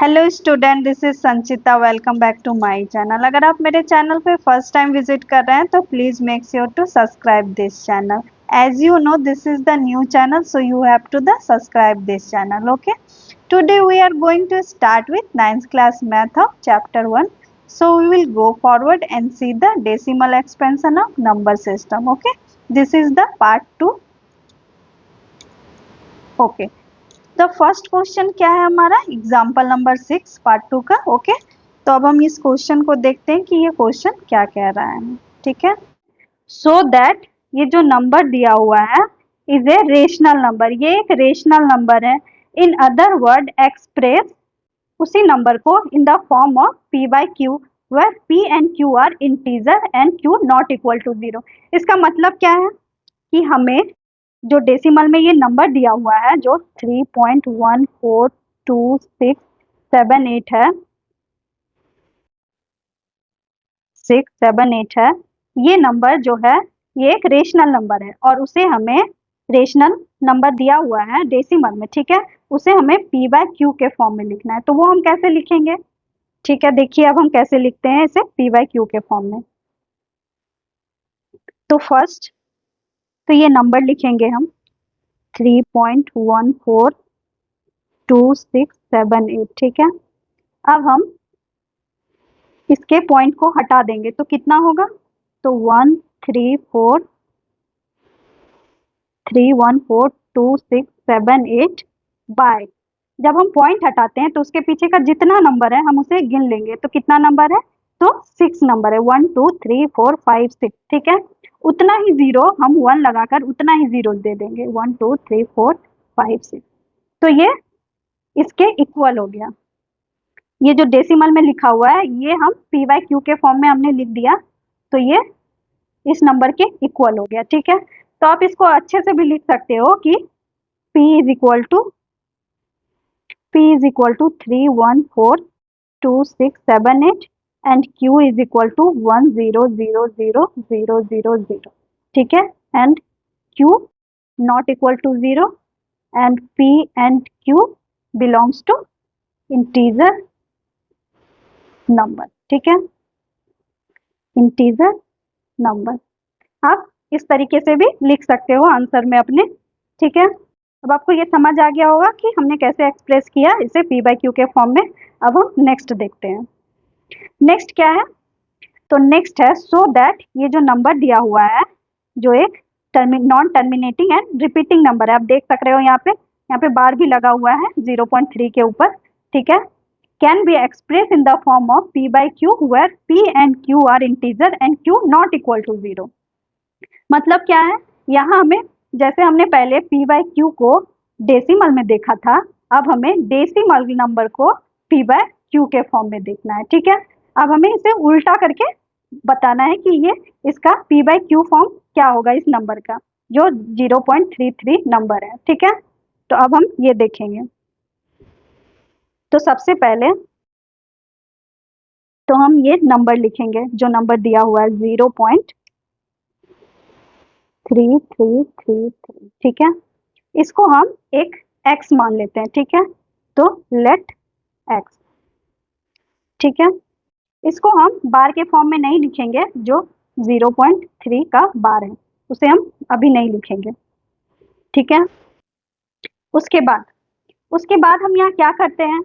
Hello student, this is Sanchita. Welcome back to my channel. अगर आप मेरे चैनल पे फर्स्ट टाइम विजिट कर रहे हैं तो please make sure to subscribe this channel. As you know this is the new channel, so you have to the subscribe this channel. Okay, today we are going to start with 9th class math of chapter 1. So we will go forward and see the decimal expansion of number system. Okay, this is the part 2. Okay, the first question क्या है हमारा? Example number 6 part 2 का। Okay, तो अब हम इस question को देखते हैं कि ये क्वेश्चन क्या कह रहा है। ठीक है, सो दैट ये जो नंबर दिया हुआ है इज ए रेशनल नंबर, ये एक रेशनल नंबर है। इन अदर वर्ड एक्सप्रेस उसी नंबर को in the form of p by q where p and q are integer and q not equal to 0। इसका मतलब क्या है कि हमें जो डेसिमल में ये नंबर दिया हुआ है जो 3.142678 है, 678 है, ये नंबर जो है ये एक रेशनल नंबर है और उसे हमें रेशनल नंबर दिया हुआ है डेसिमल में। ठीक है, उसे हमें p बाय क्यू के फॉर्म में लिखना है। तो वो हम कैसे लिखेंगे? ठीक है, देखिए अब हम कैसे लिखते हैं इसे p बाय क्यू के फॉर्म में। तो फर्स्ट तो ये नंबर लिखेंगे हम 3.142678। ठीक है, अब हम इसके पॉइंट को हटा देंगे तो कितना होगा? तो 134314268 बाय, जब हम पॉइंट हटाते हैं तो उसके पीछे का जितना नंबर है हम उसे गिन लेंगे। तो कितना नंबर है? तो 6 नंबर है, 1 2 3 4 5 6। ठीक है, उतना ही जीरो हम 1 लगाकर उतना ही जीरो दे देंगे, 1 2 3 4 5 6। तो ये इसके इक्वल हो गया। ये जो डेसिमल में लिखा हुआ है ये हम p बाई क्यू के फॉर्म में हमने लिख दिया, तो ये इस नंबर के इक्वल हो गया। ठीक है, तो आप इसको अच्छे से भी लिख सकते हो कि p is equal to 3142678 and q is equal to 1000000। ठीक है, and q not equal to 0 and p and q belongs to integer number. ठीक है, इंटीजर नंबर आप इस तरीके से भी लिख सकते हो आंसर में अपने। ठीक है, अब आपको ये समझ आ गया होगा कि हमने कैसे एक्सप्रेस किया इसे p बाई क्यू के फॉर्म में। अब हम नेक्स्ट देखते हैं। नेक्स्ट क्या है? तो नेक्स्ट है सो दैट ये जो नंबर दिया हुआ है जो एक non terminating and repeating number है, आप देख सक रहे हो यहाँ पे बार भी लगा हुआ है 0.3 के ऊपर। ठीक है, can be expressed in the form of p by q where p and q are integer and q not equal to 0। मतलब क्या है? यहाँ हमें जैसे हमने पहले p by q को डेसिमल में देखा था, अब हमें डेसिमल नंबर को p by q के फॉर्म में देखना है। ठीक है, अब हमें इसे उल्टा करके बताना है कि ये इसका p by q फॉर्म क्या होगा इस नंबर का जो 0.33 नंबर है। ठीक है, तो अब हम ये देखेंगे। तो सबसे पहले तो हम ये नंबर लिखेंगे जो नंबर दिया हुआ है 0.3333। ठीक है, इसको हम एक x मान लेते हैं। ठीक है, तो लेट x। ठीक है, इसको हम बार के फॉर्म में नहीं लिखेंगे, जो 0.3 का बार है उसे हम अभी नहीं लिखेंगे। ठीक है, उसके बाद हम यहाँ क्या करते हैं?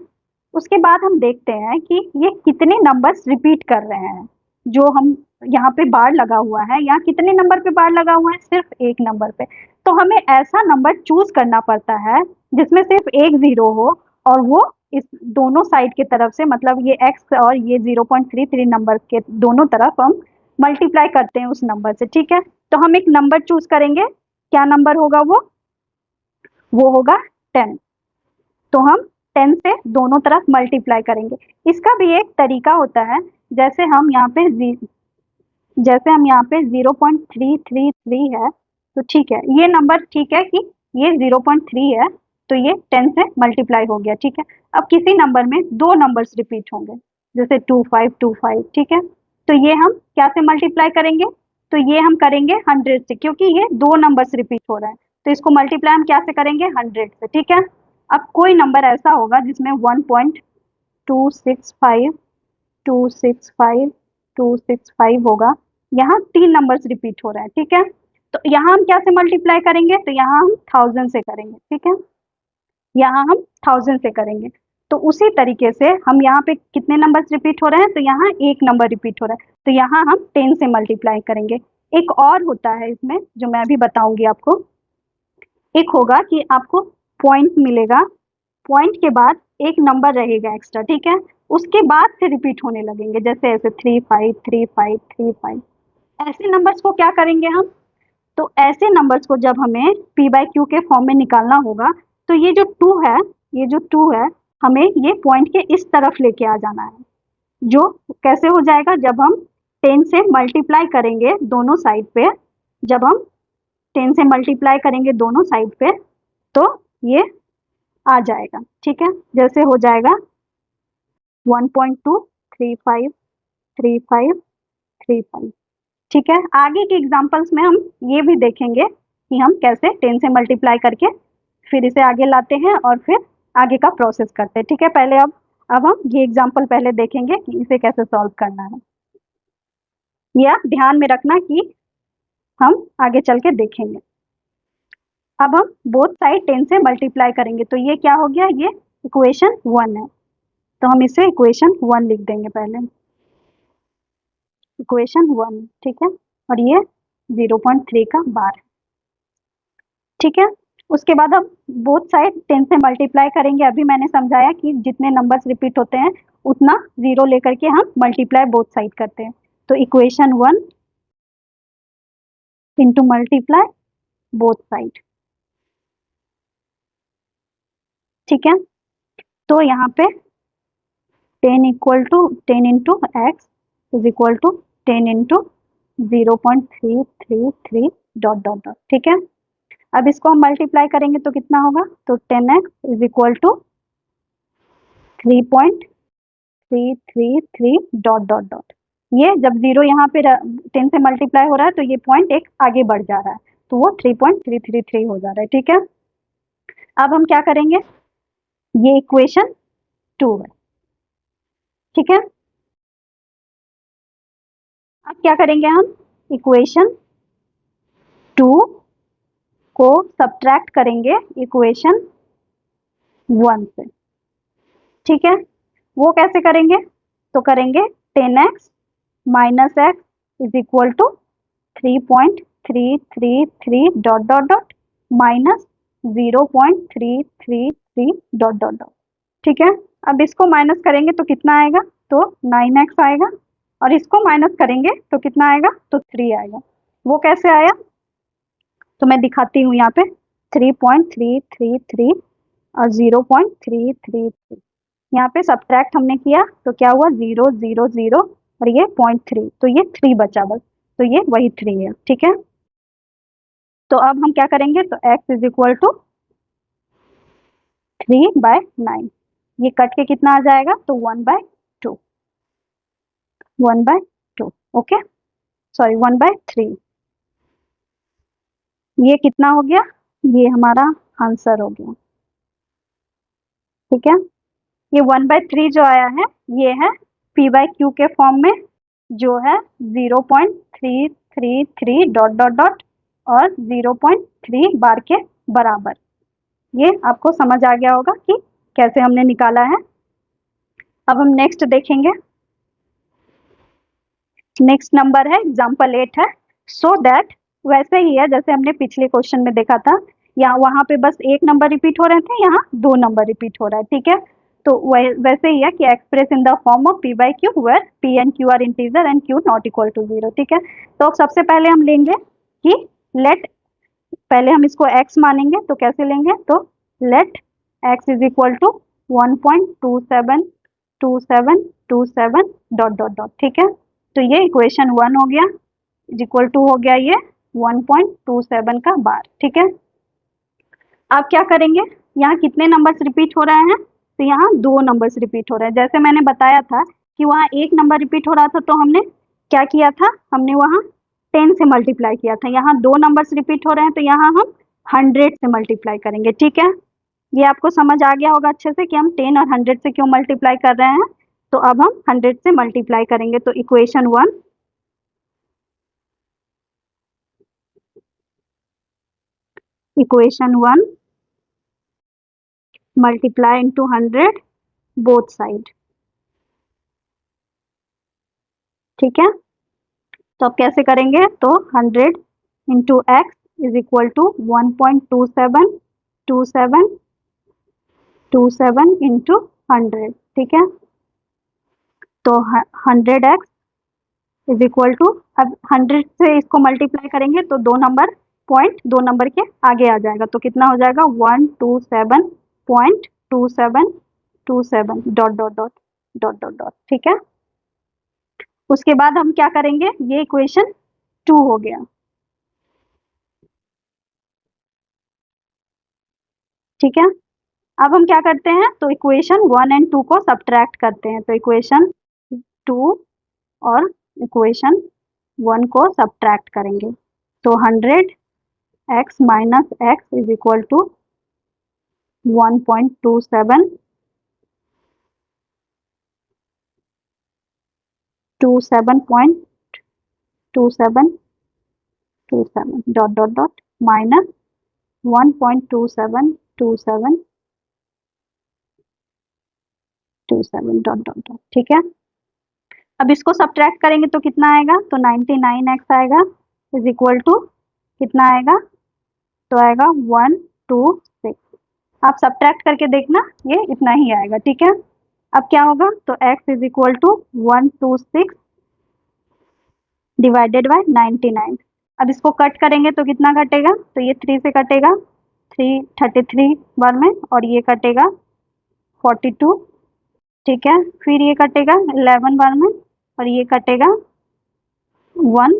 उसके बाद हम देखते हैं कि ये कितने नंबर्स रिपीट कर रहे हैं। जो हम यहाँ पे बार लगा हुआ है, यहाँ कितने नंबर पे बार लगा हुआ है? सिर्फ एक नंबर पे। तो हमें ऐसा नंबर चूज करना पड़ता है जिसमें सिर्फ एक जीरो हो और वो इस दोनों साइड के तरफ से, मतलब ये x और ये 0.33 नंबर के दोनों तरफ हम मल्टीप्लाई करते हैं उस नंबर से। ठीक है, तो हम एक नंबर चूज करेंगे। क्या नंबर होगा? वो होगा 10। तो हम 10 से दोनों तरफ मल्टीप्लाई करेंगे। इसका भी एक तरीका होता है, जैसे हम यहाँ पे 0.333 है, तो ठीक है ये नंबर, ठीक है कि ये 0.3 है तो ये 10 से मल्टीप्लाई हो गया। ठीक है, अब किसी नंबर में दो नंबर्स रिपीट होंगे जैसे 2525। ठीक है, तो ये हम क्या से मल्टीप्लाई करेंगे? तो ये हम करेंगे 100 से, क्योंकि ये दो नंबर्स रिपीट हो रहे हैं तो इसको मल्टीप्लाई हम क्या से करेंगे? 100 से। ठीक है, अब कोई नंबर ऐसा होगा जिसमें 265 265 265 होगा। यहाँ 3 नंबर्स रिपीट हो रहे हैं, ठीक है। तो यहाँ हम क्या से मल्टीप्लाई करेंगे, तो यहाँ हम 1000 से करेंगे, ठीक है। यहाँ हम 1000 से करेंगे। तो उसी तरीके से हम यहाँ पे कितने नंबर्स रिपीट हो रहे हैं, तो यहाँ एक नंबर रिपीट हो रहा है, तो यहाँ हम 10 से मल्टीप्लाई करेंगे। एक और होता है इसमें जो मैं अभी बताऊंगी आपको। एक होगा कि आपको पॉइंट मिलेगा, पॉइंट के बाद एक नंबर रहेगा एक्स्ट्रा, ठीक है। उसके बाद से रिपीट होने लगेंगे, जैसे ऐसे 35 35 35। ऐसे नंबर्स को क्या करेंगे हम, तो ऐसे नंबर्स को जब हमें p बाई क्यू के फॉर्म में निकालना होगा, तो ये जो 2 है, ये जो 2 है, हमें ये पॉइंट के इस तरफ लेके आ जाना है। जो कैसे हो जाएगा, जब हम 10 से मल्टीप्लाई करेंगे दोनों साइड पे, जब हम 10 से मल्टीप्लाई करेंगे दोनों साइड पे, तो ये आ जाएगा, ठीक है। जैसे हो जाएगा 1.2 35 35 35, ठीक है। आगे के एग्जांपल्स में हम ये भी देखेंगे कि हम कैसे 10 से मल्टीप्लाई करके फिर इसे आगे लाते हैं और फिर आगे का प्रोसेस करते हैं, ठीक है। पहले अब हम ये एग्जांपल पहले देखेंगे कि इसे कैसे सॉल्व करना है। यह ध्यान में रखना कि हम आगे चल के देखेंगे। अब हम बोथ साइड 10 से मल्टीप्लाई करेंगे, तो ये क्या हो गया, ये इक्वेशन 1 है, तो हम इसे इक्वेशन 1 लिख देंगे पहले, इक्वेशन 1, ठीक है। और ये 0.3 का बार है, ठीक है। उसके बाद हम बोथ साइड 10 से मल्टीप्लाई करेंगे। अभी मैंने समझाया कि जितने नंबर्स रिपीट होते हैं उतना 0 लेकर के हम मल्टीप्लाई बोथ साइड करते हैं। तो equation 1 into multiply both side, ठीक है। तो यहाँ पे 10 equal to 10 into x is equal to 10 into 0.333 dot dot dot, ठीक है। अब इसको हम मल्टीप्लाई करेंगे तो कितना होगा, तो 10x is equal to 3.333 dot dot dot. ये जब 0 यहाँ पे 10 से मल्टीप्लाई हो रहा है तो ये पॉइंट एक आगे बढ़ जा रहा है, तो वो 3.333 हो जा रहा है, ठीक है। अब हम क्या करेंगे, ये इक्वेशन 2 है, ठीक है। अब क्या करेंगे हम, इक्वेशन 2 को सब्ट्रैक्ट करेंगे इक्वेशन 1 से, ठीक है। वो कैसे करेंगे, तो करेंगे 10x minus x is equal to 3.333 dot dot dot minus 0.333 dot dot dot, ठीक है। अब इसको माइनस करेंगे तो कितना आएगा, तो 9x आएगा, और इसको माइनस करेंगे तो कितना आएगा, तो 3 आएगा। वो कैसे आया, तो मैं दिखाती हूँ यहाँ पे 3.333 और 0.333, यहाँ पे सब्ट्रैक्ट हमने किया तो क्या हुआ, 0 0 0 और ये 0.3, तो ये 3 बचा बस, तो ये वही 3 है, ठीक है। तो अब हम क्या करेंगे, तो x इज इक्वल टू 3/9, ये कट के कितना आ जाएगा, तो 1/2 1/2, ओके, सॉरी 1/3, ये कितना हो गया, ये हमारा आंसर हो गया, ठीक है। ये 1/3 जो आया है ये है p बाई क्यू के फॉर्म में, जो है 0.333 डॉट डॉट डॉट और 0.3 बार के बराबर। ये आपको समझ आ गया होगा कि कैसे हमने निकाला है। अब हम नेक्स्ट देखेंगे, नेक्स्ट नंबर है एग्जाम्पल 8 है। सो दैट, वैसे ही है जैसे हमने पिछले क्वेश्चन में देखा था, यहाँ वहां पे बस एक नंबर रिपीट हो रहे थे, यहाँ 2 नंबर रिपीट हो रहा है, ठीक है। तो वैसे ही है कि express in the form of p by q where p and q are integer and q not equal to 0, ठीक है। तो सबसे पहले हम लेंगे कि लेट, पहले हम इसको x मानेंगे, तो कैसे लेंगे, तो let x is equal to 1.272727 dot dot dot, ठीक है। तो ये इक्वेशन 1 हो गया, इक्वल टू हो गया ये 1.27 का बार, ठीक है। अब क्या करेंगे, यहाँ कितने नंबर्स रिपीट हो रहे हैं, तो यहाँ 2 नंबर्स रिपीट हो रहे हैं। जैसे मैंने बताया था कि वहाँ एक नंबर रिपीट हो रहा था, तो हमने क्या किया था, हमने वहाँ 10 से मल्टीप्लाई किया था। यहाँ 2 नंबर्स रिपीट हो रहे हैं, तो यहाँ हम 100 से मल्टीप्लाई करेंगे, ठीक है। ये आपको समझ आ गया होगा अच्छे से कि हम 10 और 100 से क्यों मल्टीप्लाई कर रहे हैं। तो अब हम 100 से मल्टीप्लाई करेंगे, तो equation 1 multiply into 100 both side. ठीक है, तो अब कैसे करेंगे, तो 100 into x is equal to 1.2727 into 100। ठीक है, तो 100x इज इक्वल टू, अब 100 से इसको मल्टीप्लाई करेंगे तो दो नंबर के आगे आ जाएगा, तो कितना हो जाएगा 127.2727 dot dot dot dot dot dot. ठीक है, उसके बाद हम क्या करेंगे, ये इक्वेशन 2 हो गया। ठीक है, अब हम क्या करते हैं, तो इक्वेशन 1 एंड 2 को सब्ट्रैक्ट करते हैं, तो इक्वेशन 2 और इक्वेशन 1 को सब्ट्रैक्ट करेंगे, तो 100x minus x is equal to 1.2727 dot dot dot minus 1.2727 dot dot dot. ठीक है, अब इसको सब्ट्रैक्ट करेंगे तो कितना आएगा, तो 99x आएगा इज इक्वल टू कितना आएगा, तो आएगा 126। आप सब्ट्रैक्ट करके देखना, ये इतना ही आएगा। ठीक है, अब क्या होगा, तो x is equal to 126 divided by 99। अब इसको कट करेंगे तो कितना कटेगा, तो ये 3 से कटेगा, 333 बार में, और ये कटेगा 42। ठीक है, फिर ये कटेगा 11 बार में, और ये कटेगा 1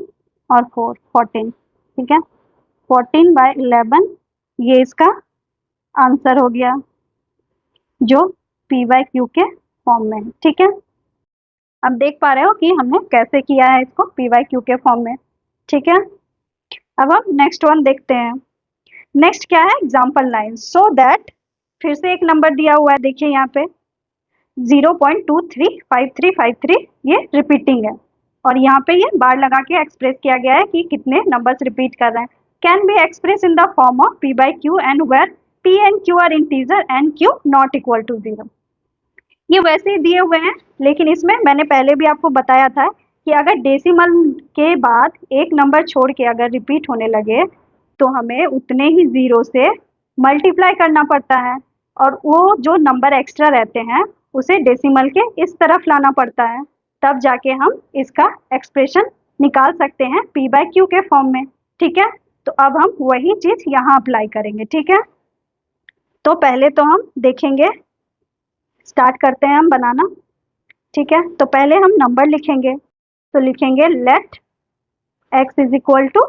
और 4 14। ठीक है, 14/11 ये इसका आंसर हो गया, जो पी बाई क्यू के फॉर्म में है। ठीक है, अब देख पा रहे हो कि हमने कैसे किया है इसको पी बाई क्यू के फॉर्म में। ठीक है, अब हम नेक्स्ट वन देखते हैं। नेक्स्ट क्या है, एग्जाम्पल 9, सो दैट, फिर से एक नंबर दिया हुआ है, देखिए यहाँ पे 0.235353 ये रिपीटिंग है, और यहाँ पे ये बार लगा के एक्सप्रेस किया गया है कि कितने नंबर्स रिपीट कर रहे हैं। Can be express in the form of p by q and where p and q are integer and q not equal to 0। ये वैसे ही दिए हुए हैं, लेकिन इसमें मैंने पहले भी आपको बताया था कि अगर डेसिमल के बाद एक नंबर छोड़ के अगर रिपीट होने लगे तो हमें उतने ही जीरो से मल्टीप्लाई करना पड़ता है, और वो जो नंबर एक्स्ट्रा रहते हैं उसे डेसिमल के इस तरफ लाना पड़ता है, तब जाके हम इसका एक्सप्रेशन निकाल सकते हैं p बाय क्यू के फॉर्म में। ठीक है, तो अब हम वही चीज यहाँ अप्लाई करेंगे। ठीक है, तो पहले तो हम देखेंगे, स्टार्ट करते हैं हम बनाना। ठीक है, तो पहले हम नंबर लिखेंगे, तो लिखेंगे let x is equal to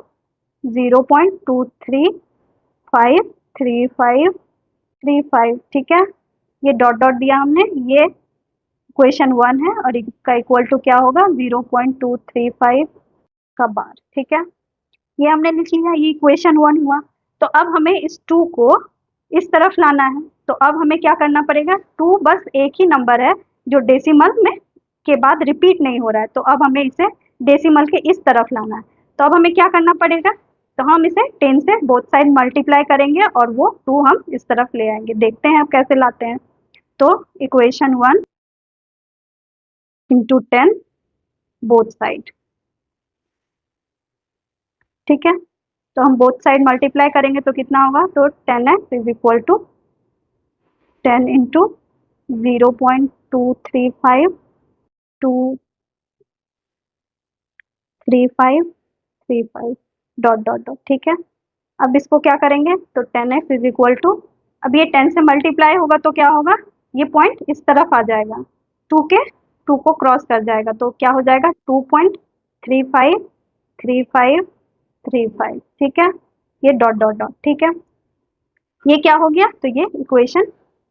0.235353। ठीक है, ये डॉट डॉट दिया हमने, ये इक्वेशन 1 है, और इसका इक्वल टू क्या होगा 0.235 का बार। ठीक है, ये हमने लिख लिया, ये इक्वेशन 1 हुआ। तो अब हमें इस 2 को इस तरफ लाना है, तो अब हमें क्या करना पड़ेगा, 2 बस एक ही नंबर है जो डेसिमल में के बाद रिपीट नहीं हो रहा है, तो अब हमें इसे डेसिमल के इस तरफ लाना है। तो अब हमें क्या करना पड़ेगा, तो हम इसे 10 से बोथ साइड मल्टीप्लाई करेंगे और वो 2 हम इस तरफ ले आएंगे। देखते हैं अब कैसे लाते हैं। तो इक्वेशन 1 इंटू 10 बोथ साइड। ठीक है, तो हम बोथ साइड मल्टीप्लाई करेंगे तो कितना होगा, तो 10x is equal to 10 into 0.235 23535 dot dot dot. ठीक है, अब इसको क्या करेंगे, तो 10x इज इक्वल टू, अब ये 10 से मल्टीप्लाई होगा तो क्या होगा, ये पॉइंट इस तरफ आ जाएगा, 2 को क्रॉस कर जाएगा, तो क्या हो जाएगा 2.353535। ठीक है, ये डॉट डॉट डॉट। ठीक है, ये क्या हो गया, तो ये इक्वेशन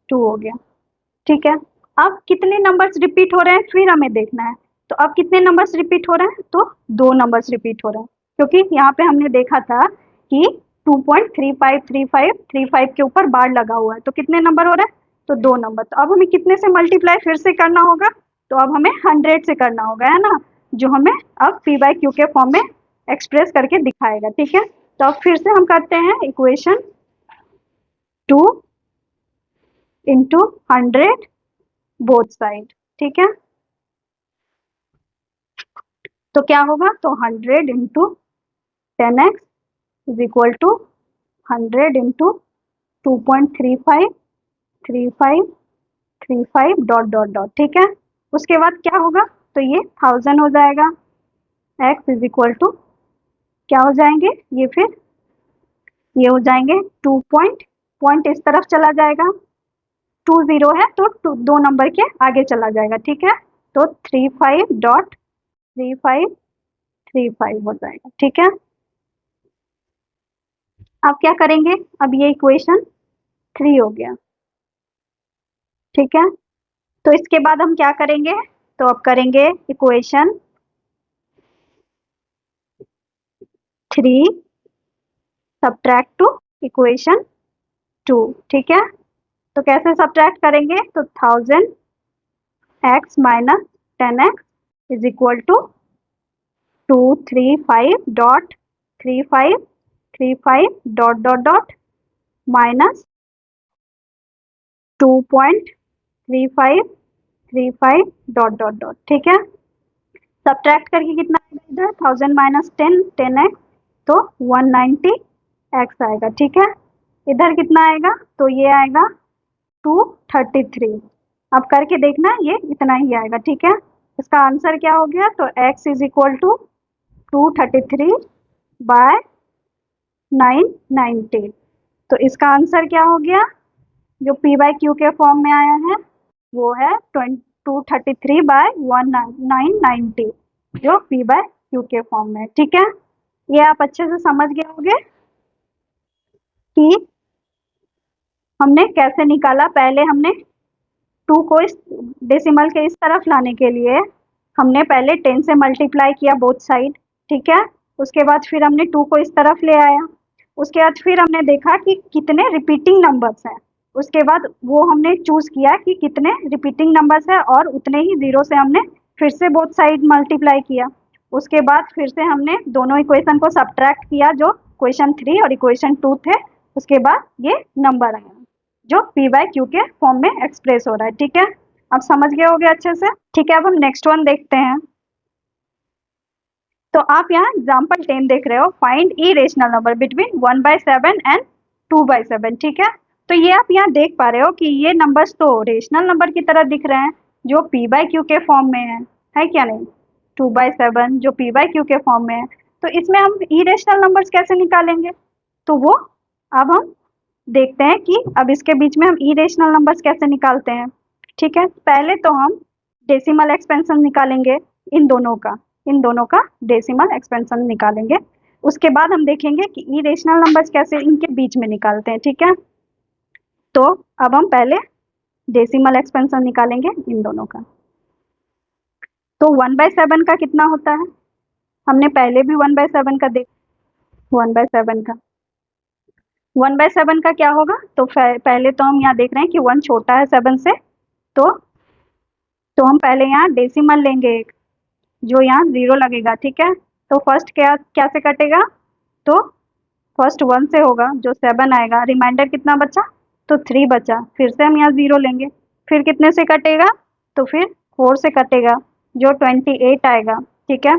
2 हो गया। ठीक है, अब कितने नंबर्स रिपीट हो रहे हैं फिर हमें देखना है। तो अब कितने नंबर्स रिपीट हो रहे हैं, तो 2 नंबर्स रिपीट हो रहे हैं, क्योंकि यहाँ पे हमने देखा था कि 2.353535 के ऊपर बार लगा हुआ है, तो कितने नंबर हो रहा है, तो 2 नंबर। तो अब हमें कितने से मल्टीप्लाई फिर से करना होगा, तो अब हमें 100 से करना होगा, है ना, जो हमें अब पी बाई क्यू के फॉर्म में एक्सप्रेस करके दिखाएगा। ठीक है, तो अब फिर से हम करते हैं इक्वेशन 2 इंटू 100 बोथ साइड। ठीक है, तो क्या होगा, तो 100 into 10x is equal to 100 into 2.353535 dot dot dot. ठीक है, उसके बाद क्या होगा, तो ये 1000 हो जाएगा, x इज इक्वल टू क्या हो जाएंगे, ये फिर ये हो जाएंगे 2 पॉइंट इस तरफ चला जाएगा, 20 है तो 2 नंबर के आगे चला जाएगा। ठीक है, तो 35.3535 हो जाएगा। ठीक है, अब क्या करेंगे, अब ये इक्वेशन 3 हो गया। ठीक है, तो इसके बाद हम क्या करेंगे, तो अब करेंगे इक्वेशन 3 सब्ट्रैक्ट टू इक्वेशन 2। ठीक है, तो कैसे सब्ट्रैक्ट करेंगे, तो 1000x minus 10x is equal to 235.3535 dot dot dot minus 2.3535 dot dot dot. ठीक है, सब्ट्रैक्ट करके कितना आएगा, इधर 1000 माइनस 10x तो 190x आएगा। ठीक है, इधर कितना आएगा, तो ये आएगा 233। अब करके देखना, ये इतना ही आएगा। ठीक है, इसका आंसर क्या हो गया, तो x is equal to 233 by 990। तो इसका आंसर क्या हो गया, जो p बाई क्यू के फॉर्म में आया है वो है 233 बाय 990, जो p बाय क्यू के फॉर्म में है। ठीक है, ये आप अच्छे से समझ गए होंगे कि हमने कैसे निकाला। पहले हमने 2 को इस डेसिमल के इस तरफ लाने के लिए हमने पहले 10 से मल्टीप्लाई किया बोथ साइड। ठीक है, उसके बाद फिर हमने 2 को इस तरफ ले आया, उसके बाद फिर हमने देखा कि कितने रिपीटिंग नंबर्स हैं, उसके बाद वो हमने चूज किया कि कितने रिपीटिंग नंबर्स है और उतने ही जीरो से हमने फिर से बोथ साइड मल्टीप्लाई किया। उसके बाद फिर से हमने दोनों इक्वेशन को सब्ट्रैक्ट किया, जो इक्वेशन 3 और इक्वेशन 2 थे, उसके बाद ये नंबर आया जो p बाय क्यू के फॉर्म में एक्सप्रेस हो रहा है। ठीक है, अब समझ गए होगे अच्छे से। ठीक है, अब हम नेक्स्ट वन देखते हैं। तो आप यहाँ एग्जाम्पल 10 देख रहे हो, find irrational number between 1/7 and 2/7। ठीक है, तो ये आप यहाँ देख पा रहे हो कि ये नंबर्स तो रेशनल नंबर की तरह दिख रहे हैं जो p बाय क्यू के फॉर्म में है क्या नहीं, 2/7 जो p बाय क्यू के फॉर्म में है। तो इसमें हम इरेशनल नंबर्स कैसे निकालेंगे, तो वो अब हम देखते हैं कि अब इसके बीच में हम इरेशनल नंबर्स कैसे निकालते हैं। ठीक है, पहले तो हम डेसिमल एक्सपेंशन निकालेंगे, इन दोनों का डेसिमल एक्सपेंशन निकालेंगे। उसके बाद हम देखेंगे कि इरेशनल नंबर्स कैसे इनके बीच में निकालते हैं। ठीक है, तो अब हम पहले डेसिमल एक्सपेंशन निकालेंगे इन दोनों का। तो 1/7 का कितना होता है, हमने पहले भी 1/7 का देख 1/7 का 1/7 का क्या होगा, तो पहले तो हम यहाँ देख रहे हैं कि 1 छोटा है 7 से, तो हम पहले यहाँ डेसिमल लेंगे एक, जो यहाँ 0 लगेगा। ठीक है, तो फर्स्ट क्या से कटेगा, तो फर्स्ट 1 से होगा जो 7 आएगा, रिमाइंडर कितना बचा, तो 3 बचा, फिर से हम यहाँ 0 लेंगे, फिर कितने से कटेगा, तो फिर 4 से कटेगा जो 28 आएगा। ठीक है,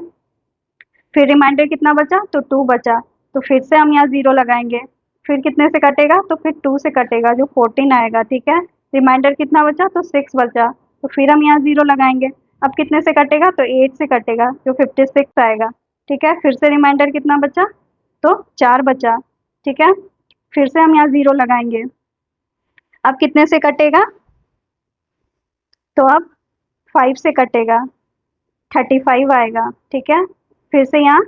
फिर रिमाइंडर कितना बचा, तो 2 बचा, तो फिर से हम यहाँ 0 लगाएंगे, फिर कितने से कटेगा, तो फिर 2 से कटेगा जो 14 आएगा। ठीक है, रिमाइंडर कितना बचा, तो 6 बचा, तो फिर हम यहाँ 0 लगाएंगे, अब कितने से कटेगा, तो 8 से कटेगा जो 56 आएगा। ठीक है, फिर से रिमाइंडर कितना बचा, तो 4 बचा। ठीक है, फिर से हम यहाँ 0 लगाएंगे, अब कितने से कटेगा, तो अब 5 से कटेगा 35 आएगा। ठीक है, फिर से यहाँ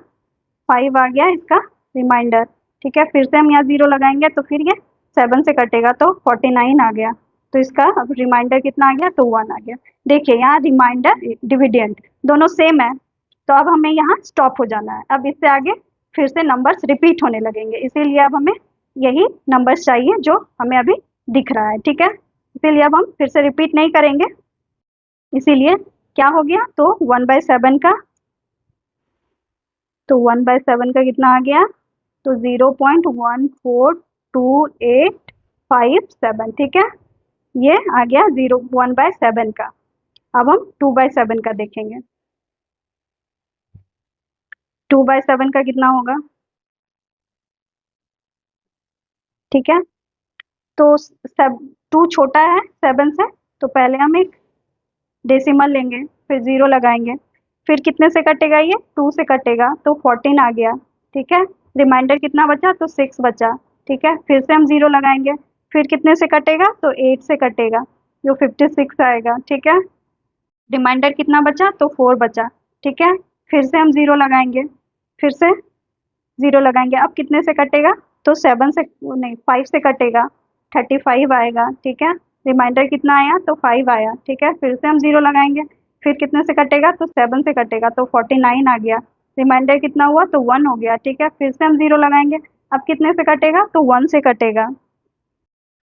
5 आ गया इसका रिमाइंडर। ठीक है, फिर से हम यहाँ 0 लगाएंगे, तो फिर ये 7 से कटेगा तो 49 आ गया, तो इसका अब रिमाइंडर कितना आ गया, तो 1 आ गया। देखिए यहाँ रिमाइंडर डिविडेंड दोनों सेम है, तो अब हमें यहाँ स्टॉप हो जाना है, अब इससे आगे फिर से नंबर्स रिपीट होने लगेंगे, इसीलिए अब हमें यही नंबर्स चाहिए जो हमें अभी दिख रहा है, ठीक है। इसीलिए अब हम फिर से रिपीट नहीं करेंगे, इसीलिए क्या हो गया, तो 1/7 का, तो 1/7 का कितना आ गया, तो 0.14285 ठीक है, ये आ गया 1/7 का। अब हम 2/7 का देखेंगे, 2/7 का कितना होगा, ठीक है। तो सब 2 छोटा है 7 से, तो पहले हम एक डेसिमल लेंगे, फिर 0 लगाएंगे, फिर कितने से कटेगा, ये 2 से कटेगा, तो 14 आ गया, ठीक है। रिमाइंडर कितना बचा, तो 6 बचा, ठीक है। फिर से हम 0 लगाएंगे, फिर कितने से कटेगा, तो 8 से कटेगा, जो 56 आएगा, ठीक है। रिमाइंडर कितना बचा, तो 4 बचा, ठीक है। फिर से हम 0 लगाएंगे, फिर से 0 लगाएंगे, अब कितने से कटेगा, तो 7 से नहीं 5 से कटेगा, 35 आएगा, ठीक है। रिमाइंडर कितना आया, तो 5 आया, ठीक है। फिर से हम 0 लगाएंगे, फिर कितने से कटेगा, तो 7 से कटेगा, तो 49 आ गया। रिमाइंडर कितना हुआ, तो 1 हो गया, ठीक है। फिर से हम 0 लगाएंगे, अब कितने से कटेगा, तो 1 से कटेगा,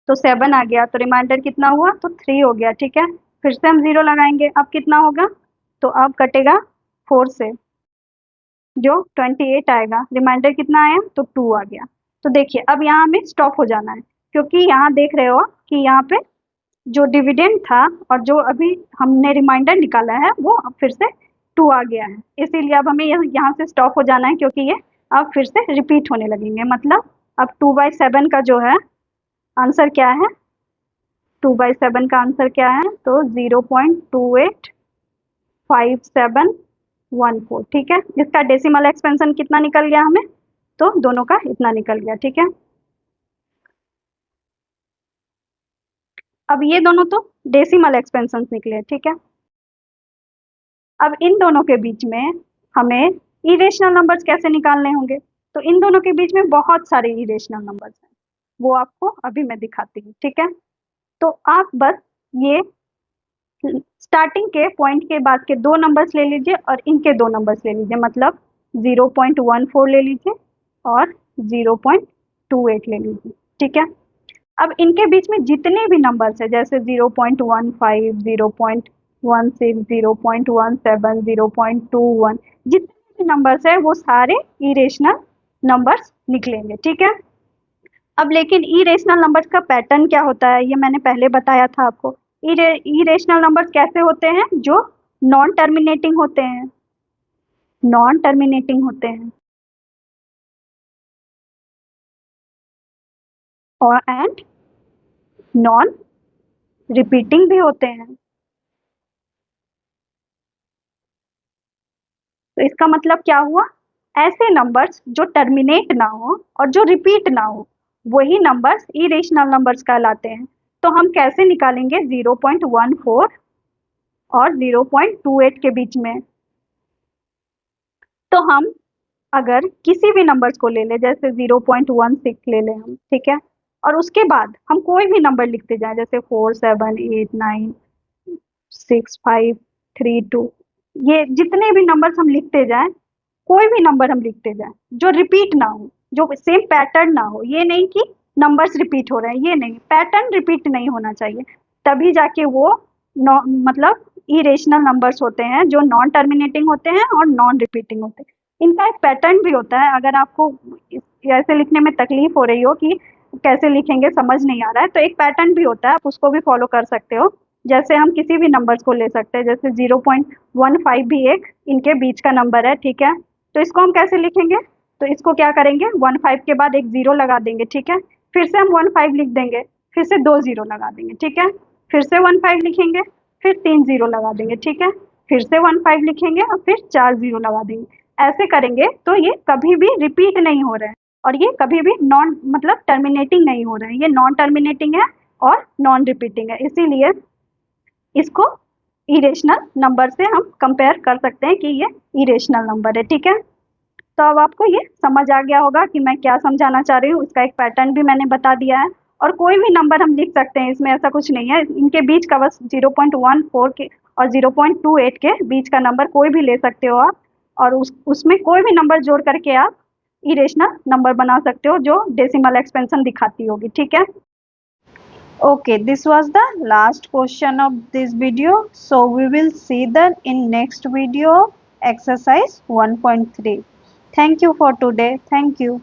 तो 7 आ गया। तो रिमाइंडर कितना हुआ, तो 3 हो गया, ठीक है। फिर से हम 0 लगाएंगे, अब कितना होगा, तो अब कटेगा 4 से, जो 28 आएगा। रिमाइंडर कितना आया, तो 2 आ गया। तो देखिए अब यहाँ हमें स्टॉप हो जाना है, क्योंकि यहाँ देख रहे हो कि यहाँ पे जो डिविडेंड था और जो अभी हमने रिमाइंडर निकाला है वो अब फिर से 2 आ गया है, इसीलिए अब हमें यहाँ से स्टॉप हो जाना है, क्योंकि ये अब फिर से रिपीट होने लगेंगे। मतलब अब 2/7 का जो है आंसर क्या है, 2/7 का आंसर क्या है, तो 0.285714, ठीक है। इसका डेसिमल एक्सपेंशन कितना निकल गया हमें, तो दोनों का इतना निकल गया, ठीक है। अब ये दोनों तो डेसिमल एक्सपेंशन निकले, ठीक है। अब इन दोनों के बीच में हमें इरेशनल नंबर्स कैसे निकालने होंगे, तो इन दोनों के बीच में बहुत सारे इरेशनल नंबर्स हैं, वो आपको अभी मैं दिखाती हूँ, ठीक है। तो आप बस ये स्टार्टिंग के पॉइंट के बाद के 2 नंबर्स ले लीजिए और इनके 2 नंबर्स ले लीजिए, मतलब 0.14 ले लीजिए और 0.28 ले लीजिए, ठीक है। अब इनके बीच में जितने भी नंबर्स हैं, जैसे 0.15, 0.16, 0.17, 0.21, जितने भी नंबर्स हैं वो सारे इरेशनल नंबर्स निकलेंगे, ठीक है। अब लेकिन इरेशनल नंबर्स का पैटर्न क्या होता है, ये मैंने पहले बताया था आपको। इरेशनल नंबर्स कैसे होते हैं, जो नॉन टर्मिनेटिंग होते हैं, नॉन टर्मिनेटिंग होते हैं, और एंड नॉन रिपीटिंग भी होते हैं। तो इसका मतलब क्या हुआ, ऐसे नंबर्स जो टर्मिनेट ना हो और जो रिपीट ना हो, वही नंबर्स इरेशनल नंबर्स कहलाते हैं। तो हम कैसे निकालेंगे 0.14 और 0.28 के बीच में, तो हम अगर किसी भी नंबर्स को ले लें, जैसे 0.16 ले लें हम, ठीक है, और उसके बाद हम कोई भी नंबर लिखते जाएं, जैसे 4, 7, 8, 9, 6, 5, 3, 2, ये जितने भी नंबर्स हम लिखते जाएं, कोई भी नंबर हम लिखते जाएं जो रिपीट ना हो, जो सेम पैटर्न ना हो, ये नहीं कि नंबर्स रिपीट हो रहे हैं, ये नहीं, पैटर्न रिपीट नहीं होना चाहिए, तभी जाके वो मतलब इरेशनल नंबर्स होते हैं, जो नॉन टर्मिनेटिंग होते हैं और नॉन रिपीटिंग होते हैं। इनका एक पैटर्न भी होता है, अगर आपको ऐसे लिखने में तकलीफ हो रही हो कि कैसे लिखेंगे समझ नहीं आ रहा है, तो एक पैटर्न भी होता है, आप उसको भी फॉलो कर सकते हो। जैसे हम किसी भी नंबर्स को ले सकते हैं, जैसे 0.15 भी एक इनके बीच का नंबर है, ठीक है। तो इसको हम कैसे लिखेंगे, तो इसको क्या करेंगे, 15 के बाद एक 0 लगा देंगे, ठीक है। फिर से हम 15 लिख देंगे, फिर से 2 0 लगा देंगे, ठीक है। फिर से 15 लिखेंगे, फिर 3 0 लगा देंगे, ठीक है। फिर से 15 लिखेंगे और फिर 4 0 लगा देंगे। ऐसे करेंगे तो ये कभी भी रिपीट नहीं हो रहे हैं और ये कभी भी नॉन मतलब टर्मिनेटिंग नहीं हो रहे हैं, ये नॉन टर्मिनेटिंग है और नॉन रिपीटिंग है, इसीलिए इसको इरेशनल नंबर से हम कंपेयर कर सकते हैं कि ये इरेशनल नंबर है, ठीक है। तो अब आपको ये समझ आ गया होगा कि मैं क्या समझाना चाह रही हूँ, इसका एक पैटर्न भी मैंने बता दिया है। और कोई भी नंबर हम लिख सकते हैं, इसमें ऐसा कुछ नहीं है, इनके बीच का बस 0.14 के और 0.28 के बीच का नंबर कोई भी ले सकते हो आप, और उसमें कोई भी नंबर जोड़ करके आप इरेशनल नंबर बना सकते हो जो डेसिमल एक्सपेंशन दिखाती होगी, ठीक है। Okay, this was the last question of this video. So we will see that in next video of exercise 1.3. Thank you for today. Thank you.